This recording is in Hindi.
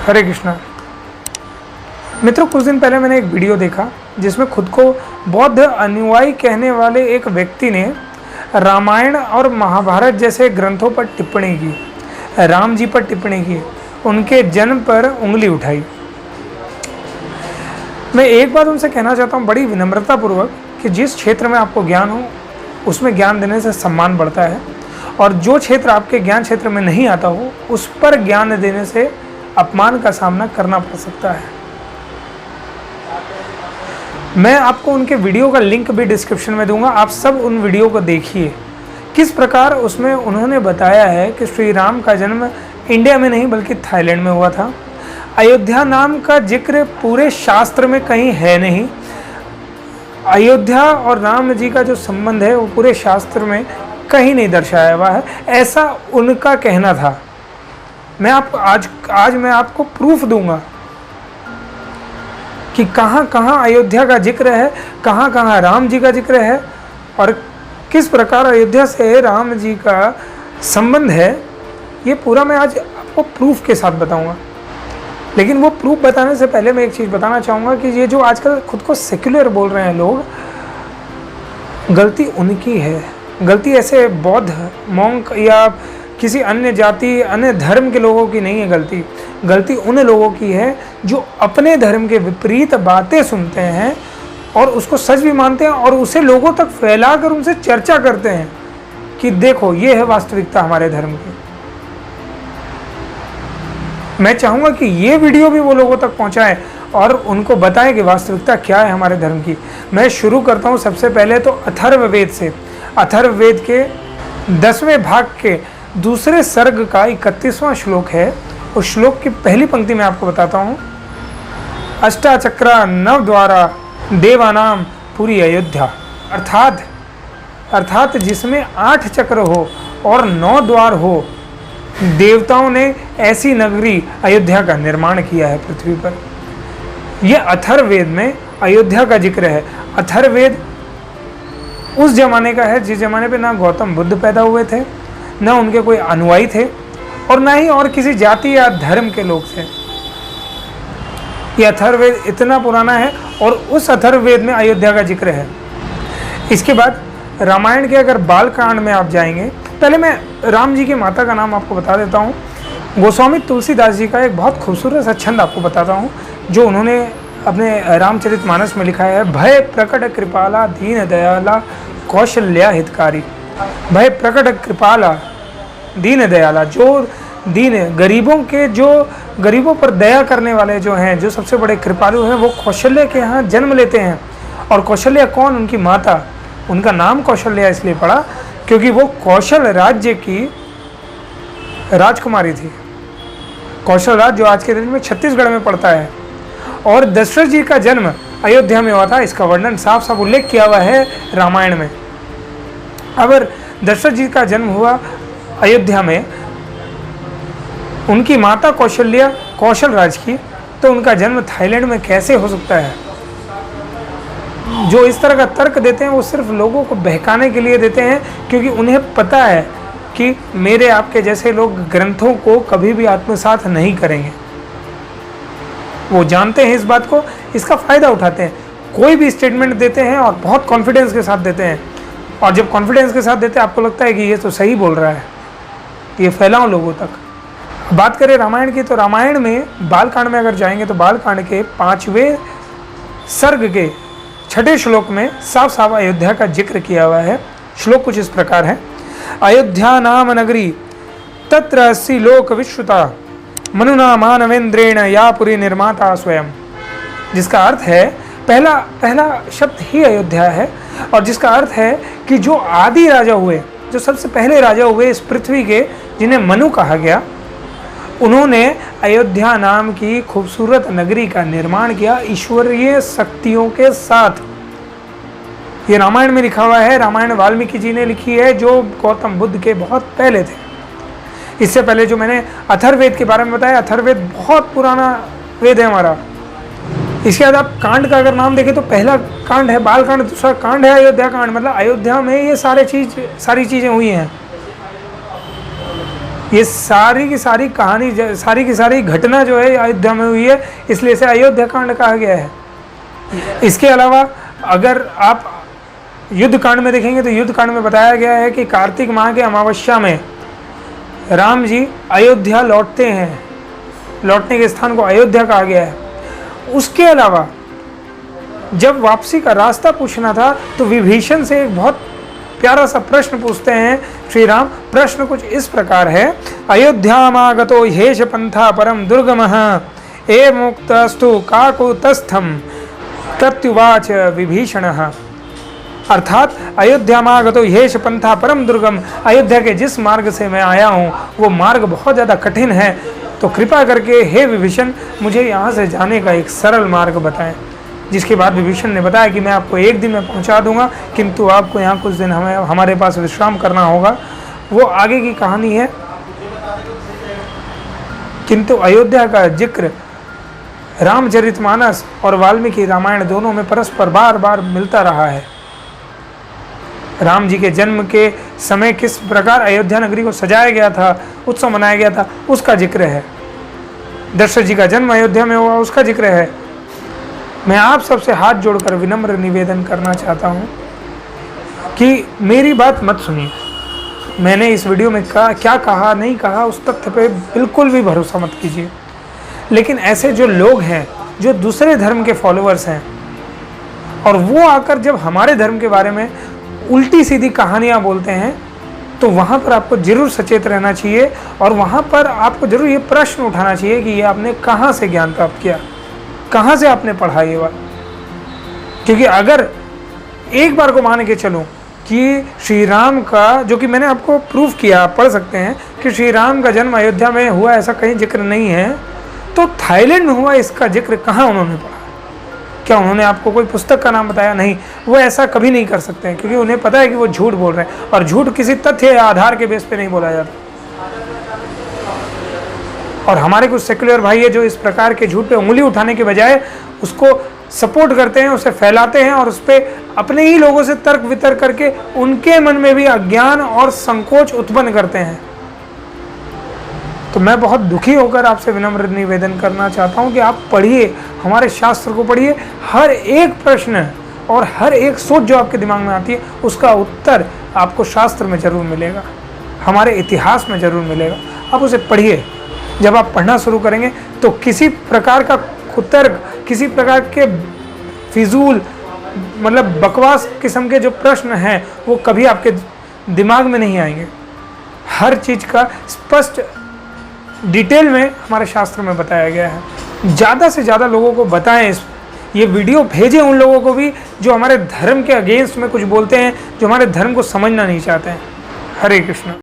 हरे कृष्णा। मित्रों, कुछ दिन पहले मैंने एक वीडियो देखा जिसमें खुद को बौद्ध अनुयायी कहने वाले एक व्यक्ति ने रामायण और महाभारत जैसे ग्रंथों पर टिप्पणी की, राम जी पर टिप्पणी की, उनके जन्म पर उंगली उठाई। मैं एक बात उनसे कहना चाहता हूँ बड़ी विनम्रतापूर्वक कि जिस क्षेत्र में आपको ज्ञान हो उसमें ज्ञान देने से सम्मान बढ़ता है, और जो क्षेत्र आपके ज्ञान क्षेत्र में नहीं आता हो उस पर ज्ञान देने से अपमान का सामना करना पड़ सकता है। मैं आपको उनके वीडियो का लिंक भी डिस्क्रिप्शन में दूंगा, आप सब उन वीडियो को देखिए। किस प्रकार उसमें उन्होंने बताया है कि श्री राम का जन्म इंडिया में नहीं बल्कि थाईलैंड में हुआ था। अयोध्या नाम का जिक्र पूरे शास्त्र में कहीं है नहीं। अयोध्या और राम जी का जो संबंध है वो पूरे शास्त्र में कहीं नहीं दर्शाया हुआ है, ऐसा उनका कहना था। मैं आपको आज मैं आपको प्रूफ दूंगा कि कहाँ कहाँ अयोध्या का जिक्र है, कहाँ कहाँ राम जी का जिक्र है, और किस प्रकार अयोध्या से राम जी का संबंध है। ये पूरा मैं आज आपको प्रूफ के साथ बताऊंगा। लेकिन वो प्रूफ बताने से पहले मैं एक चीज़ बताना चाहूँगा कि ये जो आजकल खुद को सेक्युलर बोल रहे हैं लोग, गलती उनकी है। गलती ऐसे बौद्ध मॉन्क या किसी अन्य जाति अन्य धर्म के लोगों की नहीं है। गलती उन लोगों की है जो अपने धर्म के विपरीत बातें सुनते हैं और उसको सच भी मानते हैं और उसे लोगों तक फैलाकर उनसे चर्चा करते हैं कि देखो ये है वास्तविकता हमारे धर्म की। मैं चाहूँगा कि ये वीडियो भी वो लोगों तक पहुँचाएं और उनको बताएं कि वास्तविकता क्या है हमारे धर्म की। मैं शुरू करता हूँ सबसे पहले तो अथर्ववेद से। अथर्ववेद के 10वें भाग के दूसरे सर्ग का 31वां श्लोक है। उस श्लोक की पहली पंक्ति में आपको बताता हूँ। अष्टाचक्रा नव द्वारा देवानाम पूरी अयोध्या, अर्थात जिसमें 8 चक्र हो और 9 द्वार हो, देवताओं ने ऐसी नगरी अयोध्या का निर्माण किया है पृथ्वी पर। यह अथर्ववेद में अयोध्या का जिक्र है। अथर्ववेद उस जमाने का है जिस जमाने पे ना गौतम बुद्ध पैदा हुए थे, ना उनके कोई अनुयायी थे, और ना ही और किसी जाति या धर्म के लोग थे। यह अथर्ववेद इतना पुराना है और उस अथर्ववेद में अयोध्या का जिक्र है। इसके बाद रामायण के अगर बालकांड में आप जाएंगे, पहले मैं राम जी की माता का नाम आपको बता देता हूँ। गोस्वामी तुलसीदास जी का एक बहुत खूबसूरत सा छंद आपको बताता हूँ जो उन्होंने अपने रामचरितमानस में लिखा है। भय प्रकट कृपाला दीन दयाला कौशल्या हितकारी। भय प्रकट कृपाला दीन दयाला, जो दीन गरीबों पर दया करने वाले जो हैं, जो सबसे बड़े कृपालु हैं, वो कौशल्या के यहाँ जन्म लेते हैं। और कौशल्या कौन? उनकी माता। उनका नाम कौशल्या इसलिए पड़ा क्योंकि वो कौशल राज्य की राजकुमारी थी। कौशल राज्य जो आज के दिन में छत्तीसगढ़ में पड़ता है। और दशरथ जी का जन्म अयोध्या में हुआ था। इसका वर्णन साफ साफ उल्लेख किया हुआ है रामायण में। अगर दशरथ जी का जन्म हुआ अयोध्या में, उनकी माता कौशल्या कौशल राज की, तो उनका जन्म थाईलैंड में कैसे हो सकता है? जो इस तरह का तर्क देते हैं वो सिर्फ लोगों को बहकाने के लिए देते हैं, क्योंकि उन्हें पता है कि मेरे आपके जैसे लोग ग्रंथों को कभी भी आत्मसात नहीं करेंगे। वो जानते हैं इस बात को, इसका फ़ायदा उठाते हैं। कोई भी स्टेटमेंट देते हैं और बहुत कॉन्फिडेंस के साथ देते हैं, और जब कॉन्फिडेंस के साथ देते हैं आपको लगता है कि ये तो सही बोल रहा है, ये फैलाओ लोगों तक। बात करें रामायण की, तो रामायण में बालकांड में अगर जाएंगे तो बालकांड के 5वें सर्ग के 6ठे श्लोक में साफ साफ अयोध्या का जिक्र किया हुआ है। श्लोक कुछ इस प्रकार है। अयोध्या नाम नगरी तत्र अस्सी लोक विश्रुता मनुना मानवेंद्रेण या पुरी निर्माता स्वयं। जिसका अर्थ है, पहला शब्द ही अयोध्या है, और जिसका अर्थ है कि जो आदि राजा हुए, जो सबसे पहले राजा हुए इस पृथ्वी के, जिन्हें मनु कहा गया, उन्होंने अयोध्या नाम की खूबसूरत नगरी का निर्माण किया ईश्वरीय शक्तियों के साथ। ये रामायण में लिखा हुआ है। रामायण वाल्मीकि जी ने लिखी है, जो गौतम बुद्ध के बहुत पहले थे। इससे पहले जो मैंने अथर्ववेद के बारे में बताया, अथर्ववेद बहुत पुराना वेद है हमारा। इसके बाद आप कांड का अगर नाम देखें तो पहला कांड है बालकांड, दूसरा कांड है अयोध्या कांड। मतलब अयोध्या में ये सारी चीज़ें हुई हैं। ये सारी की सारी कहानी, सारी की सारी घटना जो है अयोध्या में हुई है, इसलिए इसे अयोध्या कांड कहा गया है। इसके अलावा अगर आप युद्ध कांड में देखेंगे तो युद्ध कांड में बताया गया है कि कार्तिक माह के अमावस्या में राम जी अयोध्या लौटते हैं, लौटने के स्थान को अयोध्या कहा गया है। उसके अलावा जब वापसी का रास्ता पूछना था तो विभीषण से एक बहुत प्यारा सा प्रश्न पूछते हैं श्री राम। प्रश्न कुछ इस प्रकार है, अयोध्यामागतो ह्येष पंथा परम दुर्गमः ए मुक्तस्तु काकुतस्थम प्रत्युवाच विभीषणः। अर्थात अयोध्यामागतो ह्येष पंथा परम दुर्गम, अयोध्या के जिस मार्ग से मैं आया हूँ वो मार्ग बहुत ज़्यादा कठिन है, तो कृपा करके हे विभीषण मुझे यहाँ से जाने का एक सरल मार्ग बताएं। जिसके बाद विभीषण ने बताया कि मैं आपको एक दिन में पहुँचा दूंगा, किंतु आपको यहाँ कुछ दिन हमारे पास विश्राम करना होगा। वो आगे की कहानी है। किंतु अयोध्या का जिक्र रामचरितमानस और वाल्मीकि रामायण दोनों में परस्पर बार बार मिलता रहा है। राम जी के जन्म के समय किस प्रकार अयोध्या नगरी को सजाया गया था, उत्सव मनाया गया था, उसका जिक्र है। दशरथ जी का जन्म अयोध्या में हुआ, उसका जिक्र है। मैं आप सबसे हाथ जोड़कर विनम्र निवेदन करना चाहता हूँ कि मेरी बात मत सुनिए। मैंने इस वीडियो में क्या कहा नहीं कहा उस तथ्य पे बिल्कुल भी भरोसा मत कीजिए। लेकिन ऐसे जो लोग हैं जो दूसरे धर्म के फॉलोअर्स हैं और वो आकर जब हमारे धर्म के बारे में उल्टी सीधी कहानियाँ बोलते हैं, तो वहाँ पर आपको जरूर सचेत रहना चाहिए और वहाँ पर आपको जरूर ये प्रश्न उठाना चाहिए कि ये आपने कहाँ से ज्ञान प्राप्त किया, कहाँ से आपने पढ़ा ये बात। क्योंकि अगर एक बार को मान के चलूँ कि श्री राम का, जो कि मैंने आपको प्रूफ किया, आप पढ़ सकते हैं कि श्री राम का जन्म अयोध्या में हुआ ऐसा कहीं जिक्र नहीं है, तो थाईलैंड में हुआ इसका जिक्र कहाँ उन्होंने पढ़ा? क्या उन्होंने आपको कोई पुस्तक का नाम बताया? नहीं, वो ऐसा कभी नहीं कर सकते हैं, क्योंकि उन्हें पता है कि वो झूठ बोल रहे हैं और झूठ किसी तथ्य या आधार के बेस पे नहीं बोला जाता। और हमारे कुछ सेक्युलर भाई है जो इस प्रकार के झूठ पे उंगली उठाने के बजाय उसको सपोर्ट करते हैं, उसे फैलाते हैं और उस पर अपने ही लोगों से तर्क वितर्क करके उनके मन में भी अज्ञान और संकोच उत्पन्न करते हैं। तो मैं बहुत दुखी होकर आपसे विनम्र निवेदन करना चाहता हूं कि आप पढ़िए, हमारे शास्त्र को पढ़िए। हर एक प्रश्न और हर एक सोच जो आपके दिमाग में आती है उसका उत्तर आपको शास्त्र में जरूर मिलेगा, हमारे इतिहास में जरूर मिलेगा। आप उसे पढ़िए। जब आप पढ़ना शुरू करेंगे तो किसी प्रकार का कुतर्क, किसी प्रकार के फिजूल मतलब बकवास किस्म के जो प्रश्न हैं वो कभी आपके दिमाग में नहीं आएंगे। हर चीज़ का स्पष्ट डिटेल में हमारे शास्त्र में बताया गया है। ज़्यादा से ज़्यादा लोगों को बताएं, ये वीडियो भेजें उन लोगों को भी जो हमारे धर्म के अगेंस्ट में कुछ बोलते हैं, जो हमारे धर्म को समझना नहीं चाहते हैं। हरे कृष्ण।